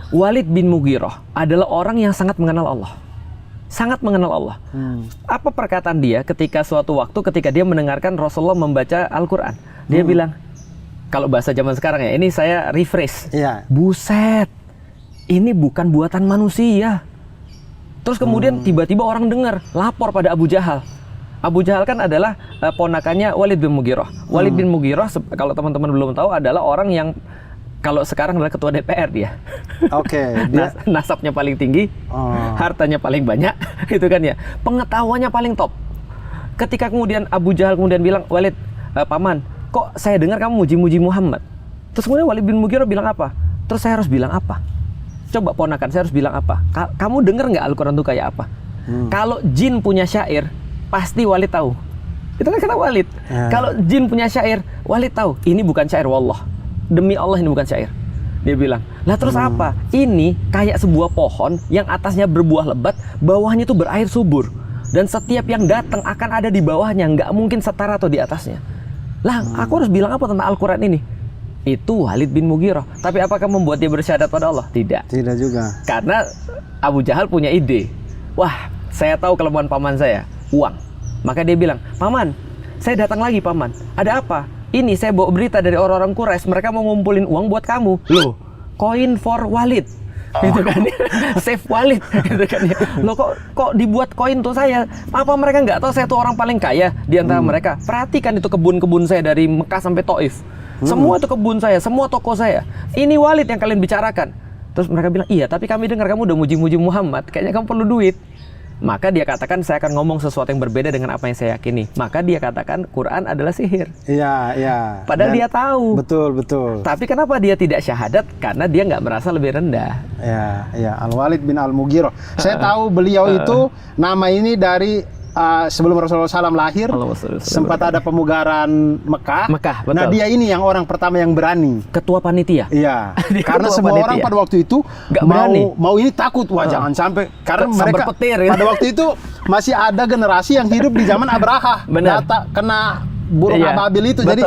Walid bin Mughirah adalah orang yang sangat mengenal Allah. Sangat mengenal Allah. Apa perkataan dia ketika suatu waktu ketika dia mendengarkan Rasulullah membaca Al-Quran? Dia bilang, kalau bahasa zaman sekarang ya, ini saya refresh. Buset, ini bukan buatan manusia. Terus kemudian tiba-tiba orang dengar, lapor pada Abu Jahal. Abu Jahal kan adalah ponakannya Walid bin Mughirah. Walid bin Mughirah, kalau teman-teman belum tahu, adalah orang yang kalau sekarang adalah ketua DPR dia. Dia nasabnya paling tinggi, hartanya paling banyak, gitu kan ya. Pengetahuannya paling top. Ketika kemudian Abu Jahal kemudian bilang, Walid, paman, kok saya dengar kamu muji-muji Muhammad. Terus kemudian Walid bin Mughirah bilang apa? Terus saya harus bilang apa? Coba ponakan, saya harus bilang apa? Kamu dengar nggak Al-Quran itu kayak apa? Kalau jin punya syair, pasti Walid tahu. Itu kan kata Walid. Kalau jin punya syair, Walid tahu. Ini bukan syair, wallah. Demi Allah ini bukan syair. Dia bilang, lah terus apa? Ini kayak sebuah pohon yang atasnya berbuah lebat, bawahnya itu berair subur. Dan setiap yang datang akan ada di bawahnya, nggak mungkin setara atau di atasnya. Lah, aku harus bilang apa tentang Al-Quran ini? Itu Walid bin Mughirah. Tapi apakah membuat dia bersyahadat pada Allah? Tidak. Tidak juga. Karena Abu Jahal punya ide. Wah, saya tahu kelemahan paman saya, uang. Maka dia bilang, paman, saya datang lagi paman. Ada apa? Ini saya bawa berita dari orang-orang Quraisy, mereka mau ngumpulin uang buat kamu. Loh, coin for Walid. Gitu kan ya. Save Walid, gitu kan ya. Loh kok dibuat koin tuh saya? Apa mereka nggak tahu saya tuh orang paling kaya di antara mereka? Perhatikan itu kebun-kebun saya dari Mekah sampai Taif. Semua itu kebun saya, semua toko saya. Ini Walid yang kalian bicarakan. Terus mereka bilang, iya tapi kami dengar kamu udah muji-muji Muhammad, kayaknya kamu perlu duit. Maka dia katakan, saya akan ngomong sesuatu yang berbeda dengan apa yang saya yakini. Maka dia katakan Quran adalah sihir. Iya. Padahal dia tahu. Betul. Tapi kenapa dia tidak syahadat? Karena dia nggak merasa lebih rendah. Iya. Al-Walid bin Al-Mughirah. Saya tahu beliau itu nama ini dari sebelum Rasulullah SAW lahir, sempat ada pemugaran Mekah. Betul. Nah dia ini yang orang pertama yang berani. Ketua panitia. Iya. Karena semua orang pada waktu itu mau ini takut, wah jangan sampai. Karena mereka pada waktu itu masih ada generasi yang hidup di zaman Abraha. Kena burung ababil itu. Jadi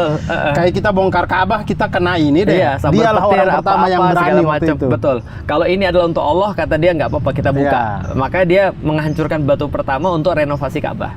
kayak kita bongkar Ka'bah, kita kena ini deh. Dialah orang pertama yang berani waktu itu. Betul. Kalau ini adalah untuk Allah, kata dia nggak apa-apa kita buka. Maka dia menghancurkan batu pertama untuk renovasi Ka'bah.